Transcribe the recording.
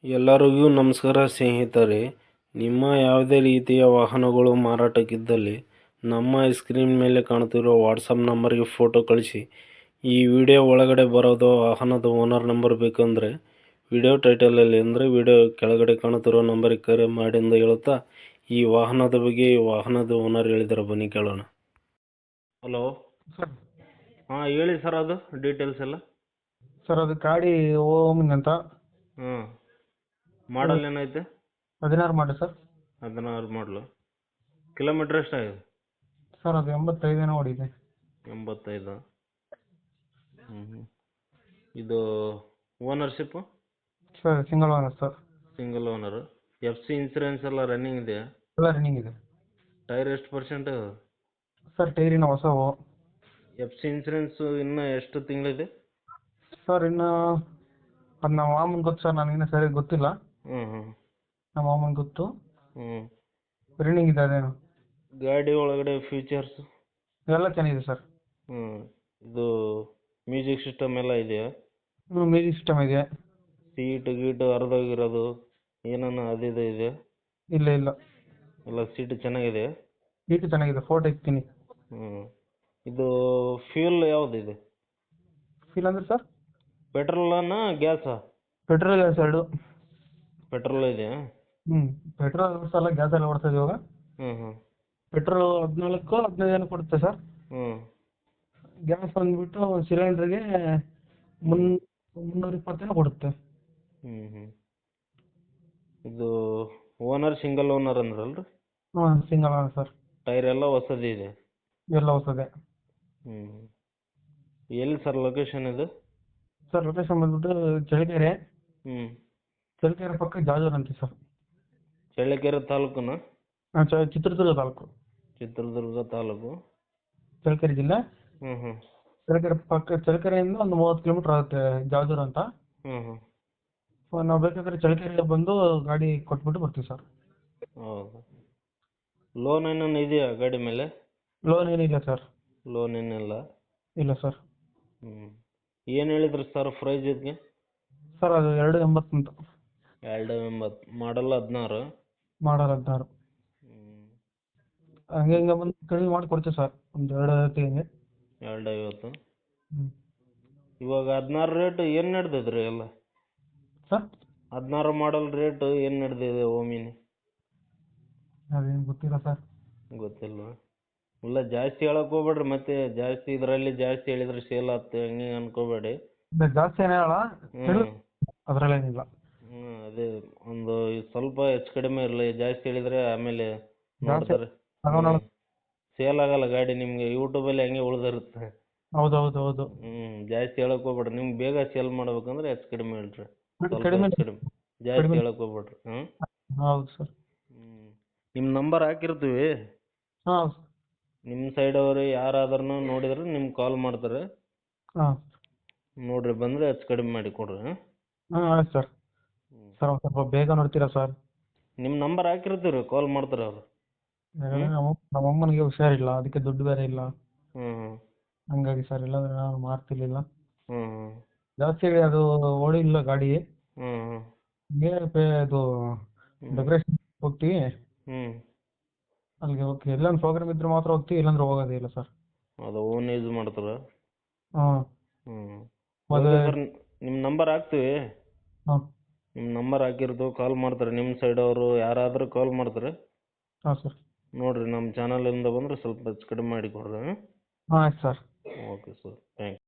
ಎಲ್ಲರಿಗೂ ನಮಸ್ಕಾರ ಸ್ನೇಹಿತರೆ. ನಿಮ್ಮ ಯಾವುದೇ ರೀತಿಯ ವಾಹನಗಳು ಮಾರಾಟಕ್ಕಿದ್ದಲ್ಲಿ ನಮ್ಮ ಸ್ಕ್ರೀನ್ ಮೇಲೆ ಕಾಣುತ್ತಿರುವ ವಾಟ್ಸಪ್ ನಂಬರ್ಗೆ ಫೋಟೋ ಕಳಿಸಿ. ಈ ವಿಡಿಯೋ ಒಳಗಡೆ ಬರೋದು ವಾಹನದ ಓನರ್ ನಂಬರ್ ಬೇಕಂದರೆ ವಿಡಿಯೋ ಟೈಟಲಲ್ಲಿ ಅಂದರೆ ವಿಡಿಯೋ ಕೆಳಗಡೆ ಕಾಣುತ್ತಿರೋ ನಂಬರಿಗೆ ಕರೆ ಮಾಡಿ ಎಂದು ಹೇಳುತ್ತಾ ಈ ವಾಹನದ ಬಗ್ಗೆ ಈ ವಾಹನದ ಓನರ್ ಹೇಳಿದ್ದಾರೆ, ಬನ್ನಿ ಕೇಳೋಣ. ಹಲೋ ಸರ್ ಹಾಂ, ಹೇಳಿ ಸರ್. ಅದು ಡೀಟೇಲ್ಸ್ ಎಲ್ಲ. ಸರ್ ಅದು ಗಾಡಿ ಓಮಿನ್ ಅಂತ ಮಾಡಲ್ ಏನೈತೆ? 16 ಮಾಡಿ ಸರ್. 16 ಮಾಡಲು. ಕಿಲೋಮೀಟ್ರ್ ಎಷ್ಟಾಗಿದೆ ಸರ್ ಅದು 85 ಏನೋ ಓಡಿದೆ. 85. ಇದು ownership? Sir single owner sir. Single owner. F C insurance ಎಲ್ಲ ರನ್ನಿಂಗ್ ಇದೆಯಾ? ಎಲ್ಲ ರನ್ನಿಂಗ್ ಇದೆ. ಟೈರ್ ಎಷ್ಟು ಪರ್ಸೆಂಟ್? ಸರ್ ಟೈರಿನ ಹೊಸವು. ಎಫ್ ಸಿ ಇನ್ಸೂರೆನ್ಸು ಇನ್ನೂ ಎಷ್ಟು ತಿಂಗಳಿದೆ? ಸರ್ ಇನ್ನು ಅದು ನಮ್ಮ ಮಾಮೂನ್ ಗೊತ್ತು ಸರ್, ನನಗಿನ್ನೂ ಸರಿಯಾಗಿ ಗೊತ್ತಿಲ್ಲ. ನಮ್ಮ ಮಾಮೂನ್ ಗೊತ್ತು. ರನ್ನಿಂಗ್ ಇದೆ ಅದೇನು. ಗಾಡಿ ಒಳಗಡೆ ಫೀಚರ್ಸ್ ಎಲ್ಲ ಚೆನ್ನಾಗಿದೆ ಸರ್. ಇದು ಮ್ಯೂಸಿಕ್ ಸಿಸ್ಟಮ್ ಎಲ್ಲ ಇದೆಯಾ? ಮ್ಯೂಸಿಕ್ ಸಿಸ್ಟಮ್ ಇದೆ. ಸೀಟು ಗೀಟು ಹರಿದೋಗಿರೋದು ಏನನ್ನ ಅದಿದೆ ಇದೆ? ಇಲ್ಲ ಇಲ್ಲ, ಎಲ್ಲ ಸೀಟು ಚೆನ್ನಾಗಿದೆ. ಸೀಟು ಚೆನ್ನಾಗಿದೆ, ಫೋಟೋ ಇಕ್ತೀನಿ. ಇದು ಫ್ಯೂಲ್ ಯಾವುದಿದೆ? ಫೀಲ್ ಅಂದ್ರೆ ಸರ್ ಪೆಟ್ರೋಲನ ಗ್ಯಾಸಾ? ಪೆಟ್ರೋಲ್ ಗ್ಯಾಸ್ ಎರಡು. ಪೆಟ್ರೋಲ್ ಇದೆಯಾ? ಪೆಟ್ರೋಲ್ ಓಡಿಸಲ್ಲ, ಗ್ಯಾಸ್ ಎಲ್ಲ ಓಡಿಸ್ತದೆ ಇವಾಗ. ಪೆಟ್ರೋಲ್ 14-15 ಏನೋ ಕೊಡುತ್ತೆ ಸರ್. ಗ್ಯಾಸ್ ಬಂದ್ಬಿಟ್ಟು ಸಿಲಿಂಡ್ರಿಗೆ 320 ಏನೋ ಕೊಡುತ್ತೆ. ಇದು ಓನರ್ ಸಿಂಗಲ್ ಓನರ್ ಅಂದ್ರಲ್ರಿ? Single owner sir. ಟೈರ್ ಎಲ್ಲ ಹೊಸದು ಇದೆ? ಎಲ್ಲ ಹೊಸದೇ. ಎಲ್ಲಿ ಸರ್ ಲೊಕೇಶನ್ ಇದು? ಸರ್ ಲೊಕೇಶನ್ ಬಂದ್ಬಿಟ್ಟು ಚಳ್ಳಕೆರೆ. ಚಳ್ಳಕೆರೆ ಪಕ್ಕ ಜಾಜೂರ್ ಅಂತ ಸರ್. ಚಳ್ಳಕೆರೆ ತಾಲೂಕುನ? ಚಿತ್ರದುರ್ಗ ತಾಲೂಕು. ಚಿತ್ರದುರ್ಗ ತಾಲೂಕು. ಚಳ್ಳಕೆರೆ ಜಿಲ್ಲೆ. ಚಳ್ಳಕೆರೆ ಪಕ್ಕ, ಚಳ್ಳಕೆರೆಯಿಂದ ಒಂದು 30 ಕಿಲೋಮೀಟರ್ ಆಗುತ್ತೆ ಜಾಜೂರ್ ಅಂತ. ನಾವು ಬೇಕಾದ್ರೆ ಚಳ್ಳಕೆರೆ ಬಂದು ಗಾಡಿ ಕೊಟ್ಬಿಟ್ಟು ಬರ್ತೀವಿ ಸರ್. ಹೌದು. ಲೋನ್ ಏನೇನು ಇದೆಯಾ ಗಾಡಿ ಮೇಲೆ? ಲೋನ್ ಏನಿಲ್ಲ ಸರ್. ಲೋನ್ ಏನಿಲ್ಲ? ಇಲ್ಲ ಸರ್. ಏನು ಹೇಳಿದ್ರಿ ಸರ್ ಪ್ರೈಸ್ ಇದಕ್ಕೆ? ಸರ್ ಅದು 280 ಅಂತ. 280. ಮಾಡಲ್ 16? ಮಾಡಲ್ 16. ಹಂಗೆ ಹಿಂಗೆ ಬಂದು ಕಡಿಮೆ ಮಾಡಿ ಕೊಡ್ತೀವಿ ಸರ್, ಒಂದು 250 ಹಿಂಗೆ. 250. ಇವಾಗ 16 ರೇಟ್ ಏನು ನಡೆದಿದ್ರಿ ಎಲ್ಲ? ಸರ್ 16 ಮಾಡಲ್ ರೇಟ್ ಏನು ನಡೆದಿದೆ ಓಮಿನಿ? ಅದೇನು ಗೊತ್ತಿಲ್ಲ ಸರ್. ಗೊತ್ತಿಲ್ಲ. ಇಲ್ಲ ಜಾಸ್ತಿ ಹೇಳಕ್ ಹೋಗ್ಬೇಡ್ರಿ, ಮತ್ತೆ ಜಾಸ್ತಿ ಇದರಲ್ಲಿ ಜಾಸ್ತಿ ಹೇಳಿದ್ರೆ ಸೇಲ್ ಆಗ್ತದೆ ಹಂಗೆ ಅನ್ಕೋಬೇಡಿ. ಜಾಸ್ತಿ ಏನು ಹೇಳಲ್ಲ, ಅದರಲ್ಲೇನಿಲ್ಲ. ಅದೇ ಒಂದು ಸ್ವಲ್ಪ ಹೆಚ್ಚು ಕಡಿಮೆ ಇರಲಿ. ಜಾಸ್ತಿ ಹೇಳಿದ್ರೆ ಆಮೇಲೆ ನೋಡ್ತಾರೆ, ಸೇಲ್ ಆಗಲ್ಲ ಗಾಡಿ ನಿಮಗೆ. ಯೂಟ್ಯೂಬಲ್ಲಿ ಹಂಗೆ ಉಳಿದಿರುತ್ತೆ. ಹೌದು ಹೌದು ಹೌದು. ಜಾಸ್ತಿ ಹೇಳಕ್ ಹೋಗ್ಬೇಡ್ರಿ. ನಿಮ್ಗೆ ಬೇಗ ಸೇಲ್ ಮಾಡ್ಬೇಕಂದ್ರೆ ಹೆಚ್ಚು ಕಡಿಮೆ ಹೇಳ್ರಿ. ಸ್ವಲ್ಪ ಕಡಿಮೆ ಹೆಚ್ಚು ಕಡಿಮೆ, ಜಾಸ್ತಿ ಹೇಳಕ್ ಹೋಗ್ಬೇಡ್ರಿ. ಹೌದು ಸರ್. ನಿಮ್ಮ ನಂಬರ್ ಹಾಕಿರ್ತೀವಿ. ಹಾಂ. ನಿಮ್ಮ ಸೈಡವರು ಯಾರಾದ್ರೂ ನೋಡಿದ್ರೆ ನಿಮ್ಗೆ ಕಾಲ್ ಮಾಡ್ತಾರೆ. ಹಾಂ ನೋಡ್ರಿ, ಬಂದರೆ ಹೆಚ್ಚು ಕಡಿಮೆ ಮಾಡಿ ಕೊಡ್ರಿ. ಆಯ್ತು ಸರ್. ಸರ್ ಒಂದು ಸ್ವಲ್ಪ ಬೇಗ ನೋಡ್ತೀರಾ ಸರ್? ನಿಮ್ಮ ನಂಬರ್ ಹಾಕಿರ್ತೀವಿ, ಕಾಲ್ ಮಾಡ್ತಾರೆ ಅವರು. ನಮ್ಮ ಅಮ್ಮನಿಗೆ ಹುಷಾರಿಲ್ಲ, ಅದಕ್ಕೆ ದುಡ್ಡು ಬೇರೆ ಇಲ್ಲ. ಹಂಗಾಗಿ ಸರ್, ಇಲ್ಲಾಂದ್ರೆ ನಾನು ಮಾಡ್ತಿರ್ಲಿಲ್ಲ. ಜಾಸ್ತಿ ಅದು ಓಡಿಲ್ಲ ಗಾಡಿ. ಇದು ಡೆಕೋರೇಷನ್ ಹೋಗ್ತೀವಿ, ಅಲ್ಲಿಗೆ ಹೋಗ್ತೀವಿ. ಎಲ್ಲಾನು ಪ್ರೋಗ್ರಾಮ್ ಇದ್ರೆ ಮಾತ್ರ ಹೋಗ್ತೀವಿ, ಇಲ್ಲಾಂದ್ರೆ ಹೋಗೋದೇ ಇಲ್ಲ ಸರ್. ಅದು ಓನ್ ಯೂಸ್ ಮಾಡ್ತಾರೆ. ಮತ್ತೆ ನಿಮ್ಮ ನಂಬರ್ ಹಾಕ್ತೀವಿ. ನಿಮ್ಮ ನಂಬರ್ ಹಾಕಿರೋದು ಕಾಲ್ ಮಾಡ್ತಾರೆ. ನಿಮ್ಮ ಸೈಡವರು ಯಾರಾದರೂ ಕಾಲ್ ಮಾಡ್ತಾರೆ. ಹಾಂ ಸರ್. ನೋಡಿರಿ, ನಮ್ಮ ಚಾನಲಿಂದ ಬಂದರೆ ಸ್ವಲ್ಪ ಹೆಚ್ಚು ಕಡಿಮೆ ಮಾಡಿ ಕೊಡ್ರಿ. ಆಯ್ತು ಸರ್. Okay sir, thanks.